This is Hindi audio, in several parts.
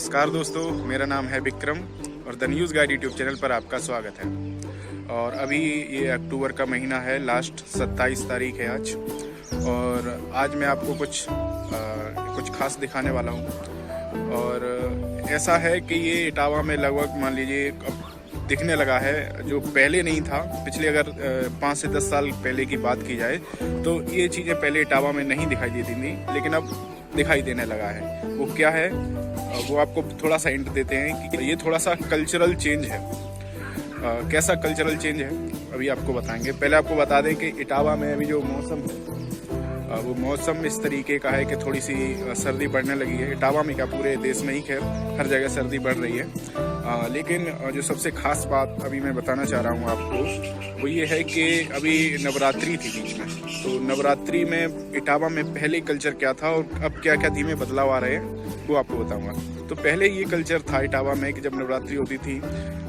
नमस्कार दोस्तों, मेरा नाम है विक्रम और the news guide YouTube channel पर आपका स्वागत है। और अभी ये अक्टूबर का महीना है, लास्ट 27 तारीख है आज। और आज मैं आपको कुछ खास दिखाने वाला हूँ। और ऐसा है कि ये इटावा में लगभग मान लीजिए अब दिखने लगा है, जो पहले नहीं था। पिछले अगर 5 से 10 साल पहले की बात की जाए तो ये चीज़ें पहले इटावा में नहीं दिखाई देती थी, लेकिन अब दिखाई देने लगा है। वो क्या है वो आपको थोड़ा सा हिंट देते हैं कि ये थोड़ा सा कल्चरल चेंज है। कैसा कल्चरल चेंज है अभी आपको बताएंगे। पहले आपको बता दें कि इटावा में अभी जो मौसम है वो मौसम इस तरीके का है कि थोड़ी सी सर्दी बढ़ने लगी है। इटावा में क्या, पूरे देश में ही खैर हर जगह सर्दी बढ़ रही है। लेकिन जो सबसे खास बात अभी मैं बताना चाह रहा हूँ आपको वो ये है कि अभी नवरात्रि थी बीच में। तो नवरात्रि में इटावा में पहले कल्चर क्या था और अब क्या क्या धीमे बदलाव आ रहे हैं वो आपको बताऊंगा। तो पहले ये कल्चर था इटावा में कि जब नवरात्रि होती थी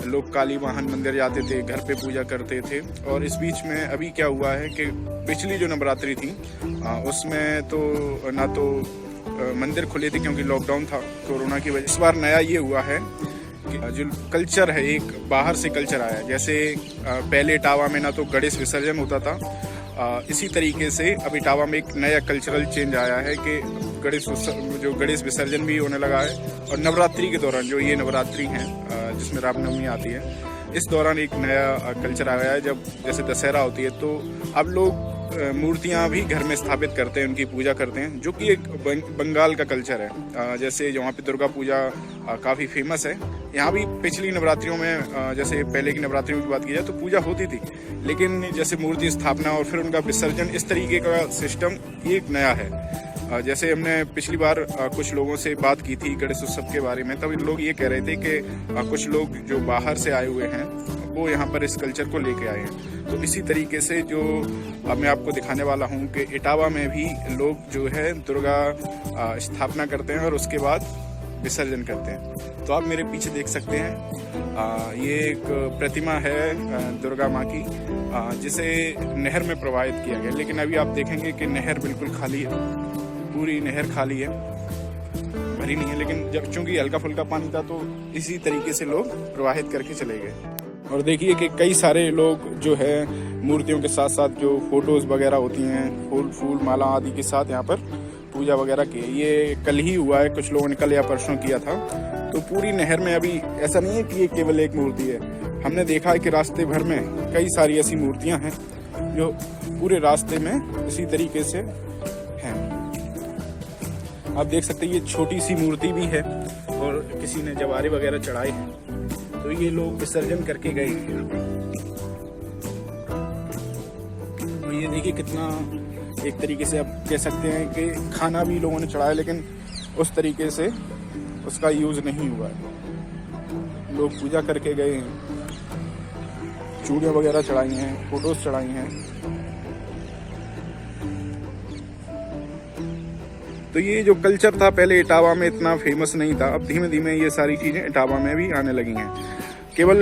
लोग काली वाहन मंदिर जाते थे, घर पे पूजा करते थे। और इस बीच में अभी क्या हुआ है कि पिछली जो नवरात्रि थी उसमें तो ना तो मंदिर खुले थे क्योंकि लॉकडाउन था कोरोना की वजह से। इस बार नया ये हुआ है कि जो कल्चर है एक बाहर से कल्चर आया है। जैसे पहले इटावा में ना तो गणेश विसर्जन होता था, इसी तरीके से अब इटावा में एक नया कल्चरल चेंज आया है कि गणेश विसर्जन भी होने लगा है। और नवरात्रि के दौरान जो ये नवरात्रि हैं जिसमें रामनवमी आती है, इस दौरान एक नया कल्चर आया है। जब जैसे दशहरा होती है तो अब लोग मूर्तियां भी घर में स्थापित करते हैं, उनकी पूजा करते हैं, जो कि एक बंगाल का कल्चर है। जैसे वहाँ पे दुर्गा पूजा काफ़ी फेमस है। यहाँ भी पिछली नवरात्रियों में जैसे पहले की नवरात्रियों की बात की जाए तो पूजा होती थी, लेकिन जैसे मूर्ति स्थापना और फिर उनका विसर्जन, इस तरीके का सिस्टम ये एक नया है। जैसे हमने पिछली बार कुछ लोगों से बात की थी गणेश उत्सव के बारे में, तब लोग ये कह रहे थे कि कुछ लोग जो बाहर से आए हुए हैं वो यहाँ पर इस कल्चर को लेके आए हैं। तो इसी तरीके से जो अब मैं आपको दिखाने वाला हूँ कि इटावा में भी लोग जो है दुर्गा स्थापना करते हैं और उसके बाद विसर्जन करते हैं। तो आप मेरे पीछे देख सकते हैं ये एक प्रतिमा है दुर्गा माँ की, जिसे नहर में प्रवाहित किया गया। लेकिन अभी आप देखेंगे कि नहर बिल्कुल खाली है, पूरी नहर खाली है, भरी नहीं है। लेकिन जब चूंकि हल्का फुल्का पानी था तो इसी तरीके से लोग प्रवाहित करके चले गए। और देखिए कि कई सारे लोग जो है मूर्तियों के साथ साथ जो फोटोज वगैरह होती हैं, फूल माला आदि के साथ यहाँ पर पूजा वगैरह की। ये कल ही हुआ है, कुछ लोगों ने कल या परसों किया था। तो पूरी नहर में अभी ऐसा नहीं है कि ये केवल एक मूर्ति है। हमने देखा है कि रास्ते भर में कई सारी ऐसी मूर्तियां हैं जो पूरे रास्ते में इसी तरीके से हैं। आप देख सकते हैं ये छोटी सी मूर्ति भी है और किसी ने जवारे वगैरह चढ़ाए हैं, तो ये लोग विसर्जन करके गए हैं। और ये देखिए कितना एक तरीके से आप कह सकते हैं कि खाना भी लोगों ने चढ़ाया, लेकिन उस तरीके से उसका यूज नहीं हुआ है। लोग पूजा करके गए हैं, चूड़ियाँ वगैरह चढ़ाई हैं, फोटोज चढ़ाई हैं। तो ये जो कल्चर था पहले इटावा में इतना फेमस नहीं था, अब धीमे धीमे ये सारी चीज़ें इटावा में भी आने लगी हैं। केवल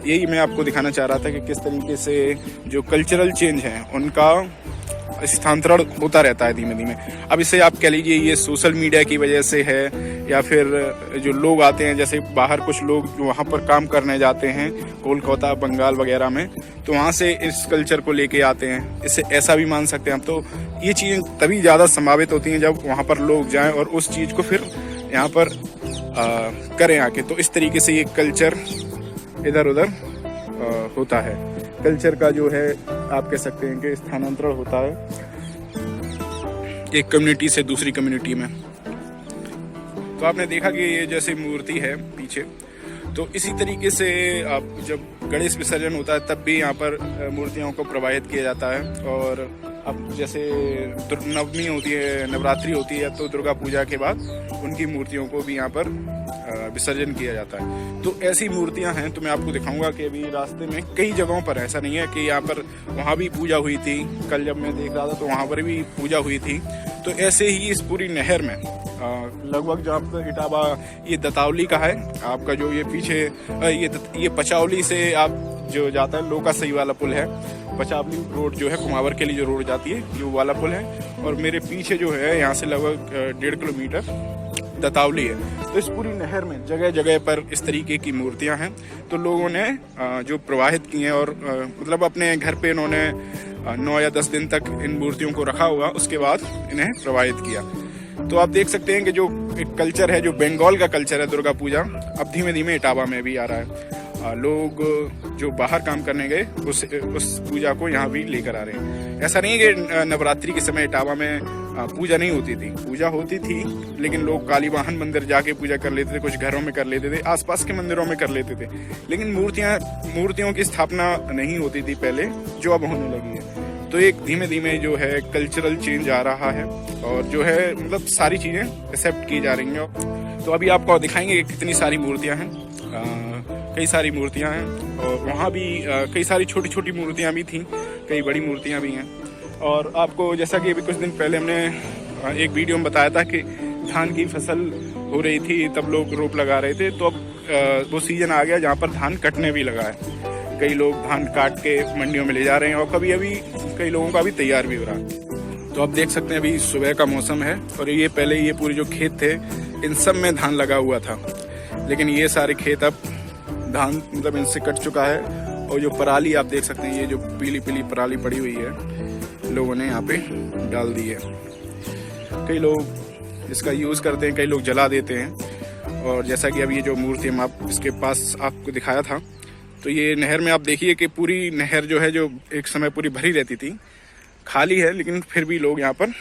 यही मैं आपको दिखाना चाह रहा था कि किस तरीके से जो कल्चरल चेंज है उनका स्थानांतरण होता रहता है धीमे धीमे। अब इसे आप कह लीजिए ये सोशल मीडिया की वजह से है, या फिर जो लोग आते हैं, जैसे बाहर कुछ लोग जो वहाँ पर काम करने जाते हैं कोलकाता बंगाल वगैरह में, तो वहाँ से इस कल्चर को लेके आते हैं। इससे ऐसा भी मान सकते हैं हम। तो ये चीज़ें तभी ज़्यादा संभावित होती हैं जब वहाँ पर लोग जाएं और उस चीज़ को फिर यहाँ पर करें आके। तो इस तरीके से ये कल्चर इधर उधर होता है। कल्चर का जो है आप कह सकते हैं कि स्थानांतरण होता है एक कम्युनिटी से दूसरी कम्युनिटी में। तो आपने देखा कि ये जैसे मूर्ति है पीछे, तो इसी तरीके से आप जब गणेश विसर्जन होता है तब भी यहाँ पर मूर्तियों को प्रवाहित किया जाता है। और अब जैसे नवमी होती है, नवरात्रि होती है, तो दुर्गा पूजा के बाद उनकी मूर्तियों को भी यहाँ पर विसर्जन किया जाता है। तो ऐसी मूर्तियां हैं, तो मैं आपको दिखाऊंगा कि अभी रास्ते में कई जगहों पर, ऐसा नहीं है कि यहाँ पर वहाँ भी पूजा हुई थी। कल जब मैं देख रहा था तो वहाँ पर भी पूजा हुई थी। तो ऐसे ही इस पूरी नहर में लगभग जहाँ पर इटावा ये दतावली का है आपका, जो ये पीछे ये पचावली से आप जो जाता है लोका सही वाला पुल है, पचावली रोड जो है कुमावर के लिए जो रोड जाती है ये वाला पुल है। और मेरे पीछे जो है यहाँ से लगभग 1.5 किलोमीटर दतावली है। तो इस पूरी नहर में जगह जगह पर इस तरीके की मूर्तियां हैं। तो लोगों ने जो प्रवाहित की हैं और मतलब अपने घर पे इन्होंने 9 या 10 दिन तक इन मूर्तियों को रखा हुआ, उसके बाद इन्हें प्रवाहित किया। तो आप देख सकते हैं कि जो एक कल्चर है, जो बंगाल का कल्चर है दुर्गा पूजा, अब धीमे धीमे इटावा में भी आ रहा है। लोग जो बाहर काम करने गए उस पूजा को यहाँ भी लेकर आ रहे हैं। ऐसा नहीं है कि नवरात्रि के समय इटावा में पूजा नहीं होती थी, पूजा होती थी, लेकिन लोग काली वाहन मंदिर जाके पूजा कर लेते थे, कुछ घरों में कर लेते थे, आसपास के मंदिरों में कर लेते थे, लेकिन मूर्तियों की स्थापना नहीं होती थी पहले, जो अब होने लगी है। तो एक धीमे धीमे जो है कल्चरल चेंज आ रहा है और जो है मतलब सारी चीजें एक्सेप्ट की जा रही हैं। तो अभी आपको दिखाएंगे कि कितनी सारी मूर्तियां हैं, कई सारी मूर्तियां हैं, और वहाँ भी कई सारी छोटी छोटी मूर्तियां भी थीं, कई बड़ी मूर्तियां भी हैं। और आपको जैसा कि अभी कुछ दिन पहले हमने एक वीडियो में बताया था कि धान की फसल हो रही थी, तब लोग रोप लगा रहे थे। तो अब वो सीजन आ गया जहाँ पर धान कटने भी लगा है। कई लोग धान काट के मंडियों में ले जा रहे हैं और कभी अभी कई लोगों का भी तैयार भी हो रहा है। तो आप देख सकते हैं अभी सुबह का मौसम है और ये पहले ये पूरे जो खेत थे इन सब में धान लगा हुआ था, लेकिन ये सारे खेत अब धान मतलब इनसे कट चुका है। और जो पराली आप देख सकते हैं, ये जो पीली पीली पराली पड़ी हुई है, लोगों ने यहाँ पे डाल दी है। कई लोग इसका यूज़ करते हैं, कई लोग जला देते हैं। और जैसा कि अब ये जो मूर्ति हम आप इसके पास आपको दिखाया था, तो ये नहर में आप देखिए कि पूरी नहर जो है, जो एक समय पूरी भरी रहती थी, खाली है, लेकिन फिर भी लोग यहाँ पर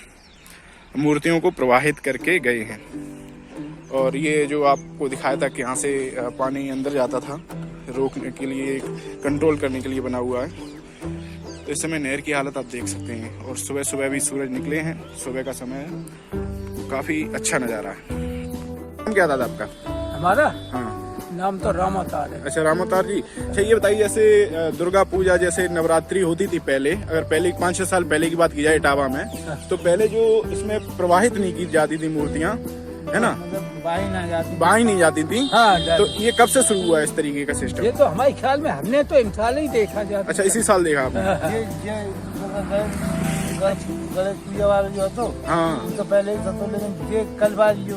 मूर्तियों को प्रवाहित करके गए हैं। और ये जो आपको दिखाया था कि यहाँ से पानी अंदर जाता था, रोकने के लिए, कंट्रोल करने के लिए बना हुआ है। तो इस समय नहर की हालत आप देख सकते हैं। और सुबह सुबह भी सूरज निकले हैं, सुबह का समय है, काफी अच्छा नज़ारा है। नाम क्या था आपका? हमारा हाँ, नाम तो रामावतार है। अच्छा, रामावतार जी। अच्छा, ये बताइए, जैसे दुर्गा पूजा जैसे नवरात्रि होती थी पहले, अगर पहले 5-6 साल पहले की बात की जाए इटावा में, तो पहले जो इसमें प्रवाहित नहीं की जाती थी मूर्तियाँ, है ना, मतलब बाई नहीं जाती थी। हाँ, तो ये कब से शुरू हुआ इस तरीके का सिस्टम? ये तो हमारे ख्याल में हमने तो इंसान ही देखा जाता। अच्छा, इसी साल देखा आपने? गणेश पूजा वाला जो है तो हाँ, तो पहले ही था, तो लेकिन ये कल बार जो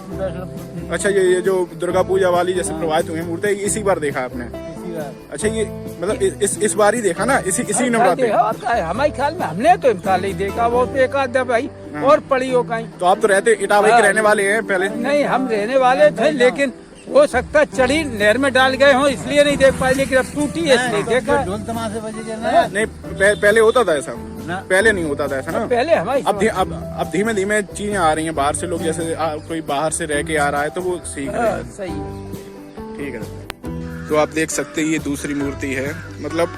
अच्छा, ये जो दुर्गा पूजा वाली जैसे प्रवाहित हुई मूर्ति, इसी बार देखा आपने? इसी बार। अच्छा, ये मतलब इस बार ही देखा ना, इसी नवरात्रि? हमारे ख्याल में हमने तो इंसान ही देखा, वो एक आधा भाई और पड़ी हो कहीं। तो आप तो रहते इटावा के रहने वाले हैं पहले? नहीं, हम रहने वाले थे, लेकिन हो सकता चढ़ी नहर में डाल गए हो इसलिए नहीं देख पाए, लेकिन अब टूटी है इसलिए देखा। ढोल तमाशे बजे नहीं, पहले होता था ऐसा? पहले नहीं होता था ऐसा ना? पहले हमारी अब धीमे धीमे चीजें आ रही हैं बाहर से, लोग जैसे कोई बाहर से रह के आ रहा है तो वो सीख रहे हैं। सही, ठीक है। तो आप देख सकते हैं ये दूसरी मूर्ति है। मतलब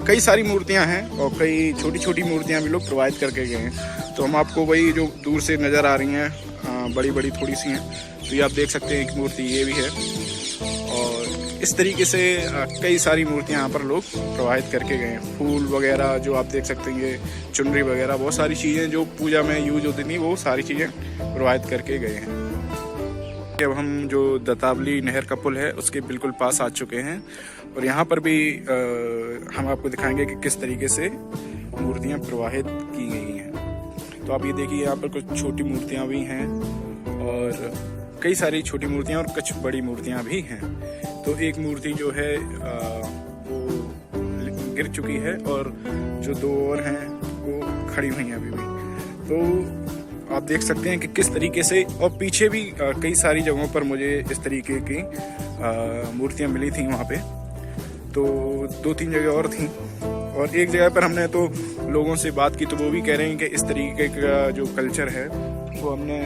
कई सारी मूर्तियां हैं और कई छोटी छोटी मूर्तियां भी लोग प्रवाहित करके गए हैं। तो हम आपको वही जो दूर से नज़र आ रही हैं, बड़ी बड़ी थोड़ी सी हैं, तो ये आप देख सकते हैं एक मूर्ति ये भी है। और इस तरीके से कई सारी मूर्तियां यहाँ पर लोग प्रवाहित करके गए हैं। फूल वगैरह जो आप देख सकते हैं, ये चुनरी वगैरह, बहुत सारी चीज़ें जो पूजा में यूज होती थी, वो सारी चीज़ें प्रवाहित करके गए हैं। अब हम जो दतावली नहर का पुल है उसके बिल्कुल पास आ चुके हैं और यहाँ पर भी हम आपको दिखाएंगे कि किस तरीके से मूर्तियाँ प्रवाहित की गई हैं। तो आप ये देखिए, यहाँ पर कुछ छोटी मूर्तियाँ भी हैं और कई सारी छोटी मूर्तियाँ और कुछ बड़ी मूर्तियाँ भी हैं। तो एक मूर्ति जो है वो गिर चुकी है और जो दो और हैं वो खड़ी हुई हैं अभी भी। तो आप देख सकते हैं कि किस तरीके से, और पीछे भी कई सारी जगहों पर मुझे इस तरीके की मूर्तियाँ मिली थी वहाँ पे। तो 2-3 जगह और थी और एक जगह पर हमने तो लोगों से बात की तो वो भी कह रहे हैं कि इस तरीके का जो कल्चर है वो हमने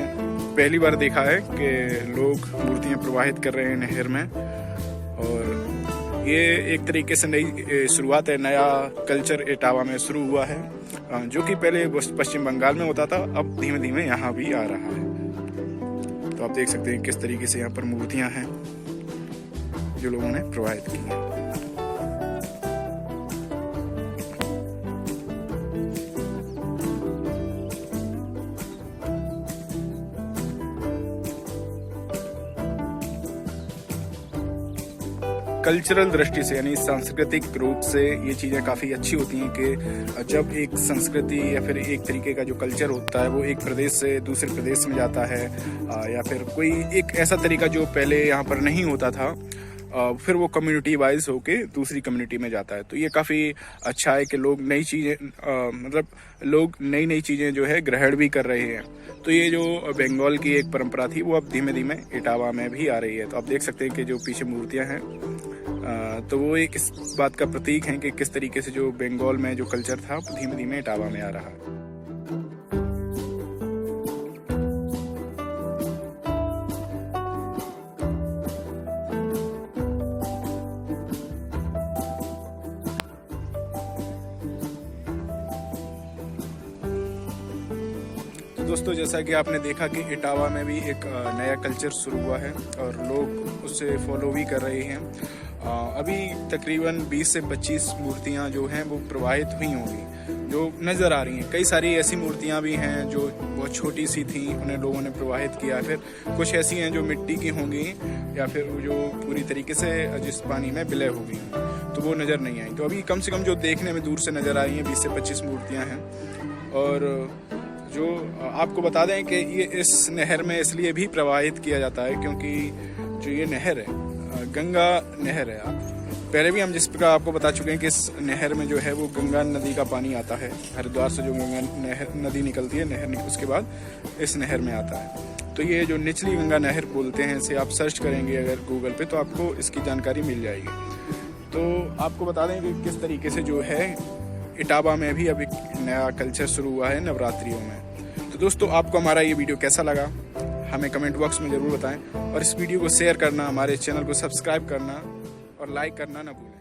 पहली बार देखा है कि लोग मूर्तियाँ प्रवाहित कर रहे हैं नहर में। और ये एक तरीके से नई शुरुआत है, नया कल्चर इटावा में शुरू हुआ है, जो कि पहले पश्चिम बंगाल में होता था, अब धीमे धीमे यहाँ भी आ रहा है। तो आप देख सकते हैं किस तरीके से यहाँ पर मूर्तियाँ हैं जो लोगों ने प्रवाहित की हैं। कल्चरल दृष्टि से यानी सांस्कृतिक रूप से ये चीज़ें काफ़ी अच्छी होती हैं कि जब एक संस्कृति या फिर एक तरीके का जो कल्चर होता है वो एक प्रदेश से दूसरे प्रदेश में जाता है, या फिर कोई एक ऐसा तरीका जो पहले यहाँ पर नहीं होता था, फिर वो कम्युनिटी वाइज होके दूसरी कम्युनिटी में जाता है। तो ये काफ़ी अच्छा है कि लोग नई चीज़ें मतलब लोग नई चीज़ें जो है ग्रहण भी कर रहे हैं। तो ये जो बंगाल की एक परंपरा थी वो अब धीमे धीमे इटावा में भी आ रही है। तो आप देख सकते हैं कि जो पीछे मूर्तियां हैं तो वो एक इस बात का प्रतीक है कि किस तरीके से जो बंगाल में जो कल्चर था वो धीमे धीमे इटावा में आ रहा है। दोस्तों, जैसा कि आपने देखा कि इटावा में भी एक नया कल्चर शुरू हुआ है और लोग उससे फॉलो भी कर रहे हैं। अभी तकरीबन 20 से 25 मूर्तियां जो हैं वो प्रवाहित हुई होंगी जो नज़र आ रही हैं। कई सारी ऐसी मूर्तियां भी हैं जो बहुत छोटी सी थी, उन्हें लोगों ने प्रवाहित किया। फिर कुछ ऐसी हैं जो मिट्टी की होंगी या फिर जो पूरी तरीके से जिस पानी में विलय हो गई तो वो नज़र नहीं आई। तो अभी कम से कम जो देखने में दूर से नज़र आ रही हैं 20 से 25 मूर्तियाँ हैं। और जो आपको बता दें कि ये इस नहर में इसलिए भी प्रवाहित किया जाता है क्योंकि जो ये नहर है गंगा नहर है। पहले भी हम जिस प्रकार आपको बता चुके हैं कि इस नहर में जो है वो गंगा नदी का पानी आता है। हरिद्वार से जो गंगा नदी निकलती है नहर उसके बाद इस नहर में आता है। तो ये जो निचली गंगा नहर बोलते हैं, इसे आप सर्च करेंगे अगर गूगल पे तो आपको इसकी जानकारी मिल जाएगी। तो आपको बता दें कि किस तरीके से जो है इटावा में भी अब एक नया कल्चर शुरू हुआ है नवरात्रियों में। तो दोस्तों, आपको हमारा ये वीडियो कैसा लगा हमें कमेंट बॉक्स में ज़रूर बताएं और इस वीडियो को शेयर करना, हमारे चैनल को सब्सक्राइब करना और लाइक करना ना भूलें।